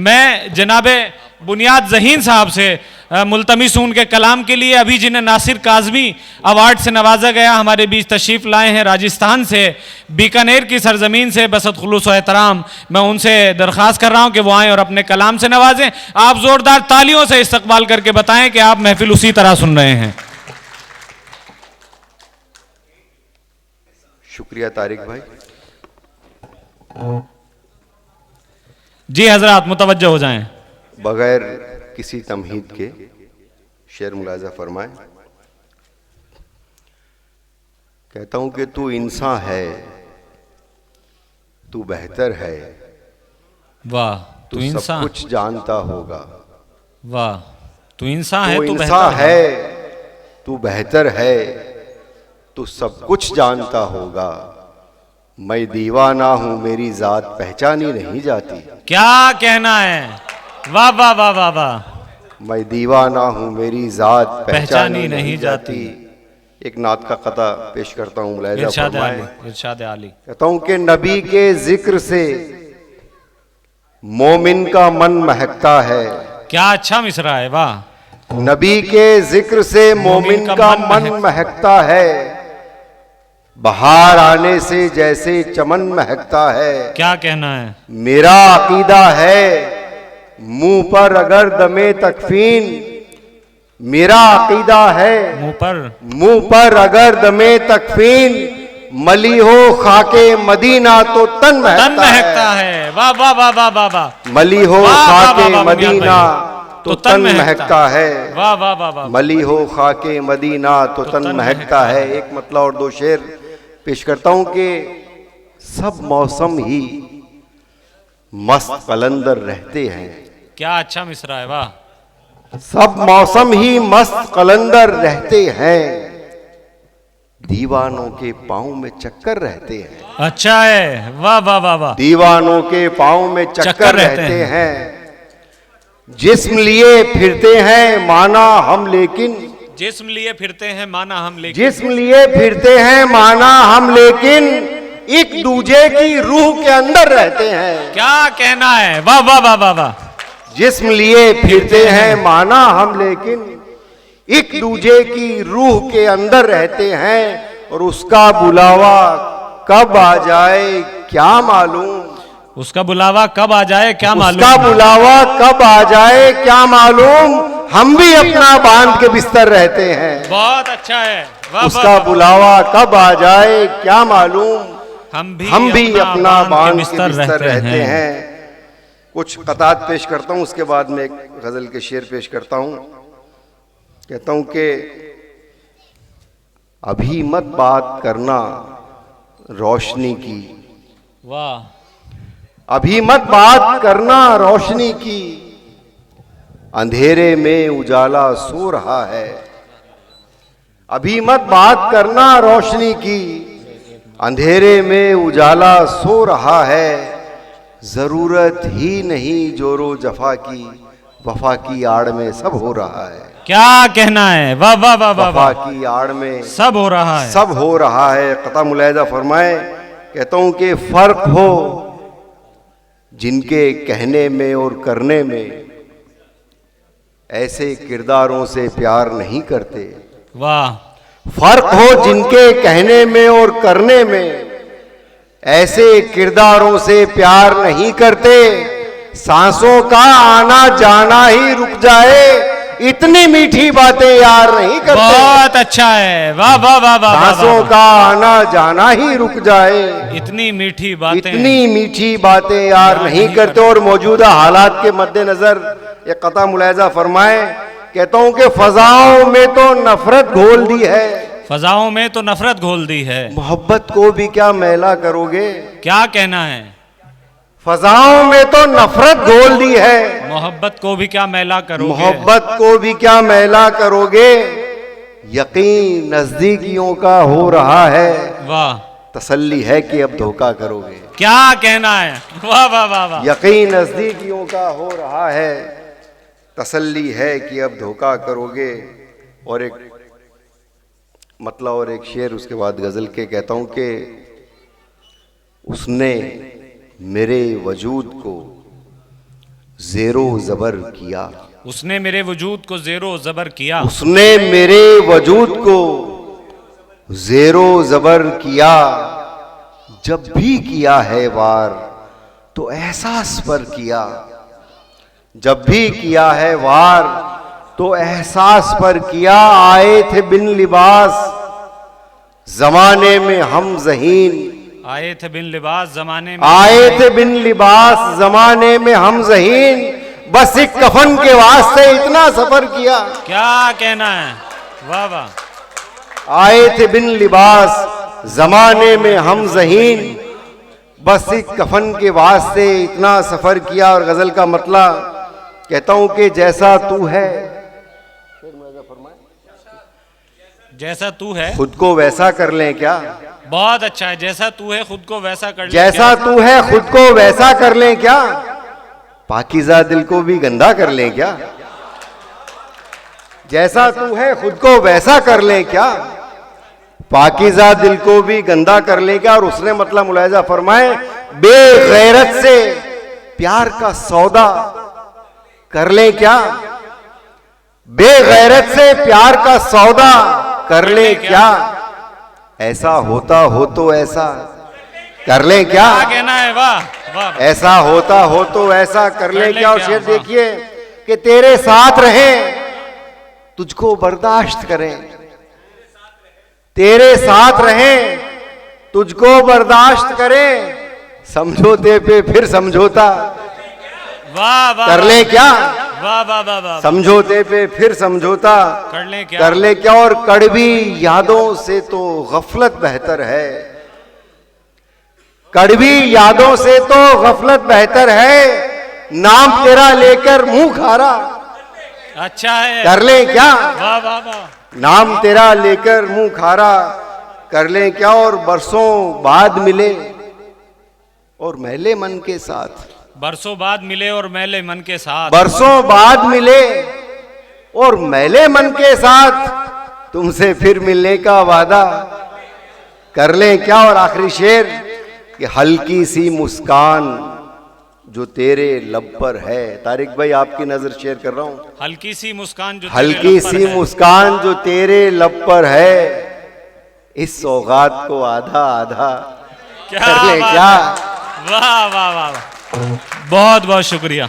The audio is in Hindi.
मैं जनाबे बुनियाद ज़हीन साहब से मुल्तमिस हूं उनके कलाम के लिए। अभी जिन्हें नासिर काज़मी अवार्ड से नवाजा गया, हमारे बीच तशरीफ़ लाए हैं राजस्थान से, बीकानेर की सरजमीन से, बसत खुलूस व एहतराम। मैं उनसे दरख्वास्त कर रहा हूं कि वो आएँ और अपने कलाम से नवाजें। आप ज़ोरदार तालियों से इस्तकबाल करके बताएं कि आप महफिल उसी तरह सुन रहे हैं। शुक्रिया तारिक भाई। जी हजरात मुतवज्जो हो जाएं। बगैर किसी तमहीद के शेर मुलाजा फरमाए। कहता हूं कि तू इंसान है, तू बेहतर है, वाह तू तू सब इंसान, कुछ जानता होगा। वाह तू इंसान है, तू तू इंसान बेहतर है, तू बेहतर है, तू सब कुछ जानता होगा। मैं दीवाना हूं, मेरी जात पहचानी नहीं जाती। क्या कहना है, वाह वाह वाह वाह वाह। मैं दीवाना हूं, मेरी जात पहचानी नहीं जाती। एक नात का कता पेश करता हूं, मुलाहिजा इरशाद फरमाएं। आली, इरशाद आली। कहता हूं कि नबी के जिक्र से मोमिन का मन महकता है। क्या अच्छा मिसरा है, वाह। नबी के जिक्र से मोमिन का मन महकता है। बहार आने से जैसे चमन महकता है। क्या कहना है, मेरा अकीदा है, मुंह पर अगर दमे तकफीन। मेरा अकीदा है, मुंह पर अगर दमे तकफीन। मली हो खाके मदीना तो तन महकता है। वाह वाह वाह वाह वाह वाह। मली हो खाके मदीना तो तन महकता है। वाह वाह वाह वाह। मली हो खाके मदीना तो तन महकता है। एक मतलब और दो शेर पेश करता हूं कि सब मौसम ही मस्त कलंदर रहते हैं। क्या अच्छा मिसरा है, वाह। सब मौसम ही मस्त कलंदर रहते हैं। दीवानों के पांव में चक्कर रहते हैं। अच्छा है, वाह वाह वाह वाह। दीवानों के पांव में चक्कर रहते हैं। जिस्म लिए फिरते हैं माना हम लेकिन। जिस्म लिए फिरते हैं माना हम लेकिन। जिस्म लिए फिरते हैं माना हम लेकिन। एक दूजे की रूह के अंदर रहते हैं। क्या कहना है, वाह वाह वाह वाह वाह। जिस्म लिए फिरते हैं माना हम लेकिन। एक दूजे की रूह के अंदर रहते हैं। और उसका बुलावा कब आ जाए क्या मालूम। उसका बुलावा कब आ जाए क्या मालूम। उसका बुलावा कब आ जाए क्या मालूम। हम भी अपना बांध के बिस्तर रहते हैं। बहुत अच्छा है, वाह। उसका बुलावा कब आ जाए क्या मालूम। हम भी अपना बांध के बिस्तर रहते हैं। कुछ कतात पेश करता हूं, उसके बाद में एक गजल के शेर पेश करता हूं। कहता हूं कि अभी मत बात करना रोशनी की। वाह। अभी मत बात करना रोशनी की। अंधेरे में उजाला सो रहा है। अभी मत बात करना रोशनी की। अंधेरे में उजाला सो रहा है। जरूरत ही नहीं जोरो जफा की। वफा की आड़ में सब हो रहा है। क्या कहना है, वाह वाह वाह वाह। वफा की आड़ में सब हो रहा है, सब हो रहा है। कता मुलाहिजा फरमाए। कहता हूं कि फर्क हो जिनके कहने में और करने में। ऐसे किरदारों से प्यार नहीं करते। वाह। फर्क हो जिनके कहने में और करने में। ऐसे किरदारों से प्यार नहीं करते। सांसों का आना जाना ही रुक जाए। इतनी मीठी बातें यार नहीं करते। बहुत अच्छा है, वाह वाह वाह वाह। सांसों का आना जाना ही रुक जाए। इतनी मीठी बातें, इतनी मीठी बातें यार नहीं करते। और मौजूदा हालात के मद्देनजर एक कता मुलाहिजा फरमाए। कहता हूं कि फजाओं में तो नफरत घोल दी है। फजाओं में तो नफरत घोल दी है। मोहब्बत को भी क्या मैला करोगे। क्या कहना है, फजाओं में तो नफरत घोल दी है। मोहब्बत को भी क्या मैला करोगे। मोहब्बत को भी क्या मैला करोगे। यकीन नजदीकियों का हो रहा है। वाह। तसल्ली है कि अब धोखा करोगे। क्या कहना है, वाह वाह वाह वाह। यकीन नजदीकियों का हो रहा है। तसल्ली है कि अब धोखा करोगे। और एक मतलब और एक शेर उसके बाद गजल के कहता हूं कि उसने मेरे वजूद को जेरो जबर किया। उसने मेरे वजूद को जेरो जबर किया। उसने मेरे वजूद को जेरो जबर किया। जब भी किया है वार तो एहसास पर किया। जब भी किया है वार तो एहसास पर किया। आए थे बिन लिबास जमाने में हम ज़हीन। आए थे बिन लिबास जमाने में। आए थे बिन लिबास जमाने में हम ज़हीन। बस एक कफन के वास्ते इतना सफर किया। क्या कहना है, वाह वाह। आए थे बिन लिबास जमाने में हम ज़हीन। बस एक कफन के वास्ते इतना सफर किया। और गजल का मतलब कहता हूं कि जैसा तू है, जैसा तू है खुद को वैसा कर लें क्या। बहुत अच्छा है, जैसा तू है खुद को वैसा कर ले। जैसा तू है खुद को वैसा कर लें क्या। पाकीज़ा दिल को भी गंदा कर लें क्या। जैसा तू है खुद को वैसा कर लें क्या। पाकीज़ा दिल को भी गंदा कर लें क्या। और उसने मतलब मुलाहिजा फरमाए, बेगैरत से प्यार का सौदा कर लें क्या। बेगैरत से प्यार का सौदा कर ले क्या। ऐसा होता हो तो ऐसा कर ले क्या। क्या कहना है, वाह वाह। ऐसा होता हो तो ऐसा कर ले क्या। और शेर वाह। देखिए कि तेरे साथ रहें तुझको बर्दाश्त करें। तेरे साथ रहें तुझको बर्दाश्त करें। समझौते पे फिर समझौता वाह वाह कर ले क्या। वाह वाह वाह वाह। समझौते पे फिर समझौता कर ले क्या। कर ले क्या। और कड़वी यादों से तो गफलत बेहतर है। कड़वी यादों से तो गफलत बेहतर है। नाम तेरा लेकर मुंह खारा अच्छा है, कर ले क्या। वाह वाह वाह। नाम तेरा लेकर मुंह खारा कर ले क्या। और बरसों बाद मिले और मैले मन के साथ। बरसों बाद मिले और मैले मन के साथ। बरसों बाद मिले और मैले मन के साथ तुमसे फिर मिलने का वादा कर ले क्या। और आखिरी शेर कि हल्की सी मुस्कान जो तेरे लब पर है। तारिक भाई आपकी नजर शेयर कर रहा हूं। हल्की सी मुस्कान जो हल्की तेरे लब पर सी है। मुस्कान जो तेरे लब पर है। इस सौगात को आधा आधा क्या कर ले बात क्या। है। वाह वाह वाह वाह। बहुत बहुत शुक्रिया।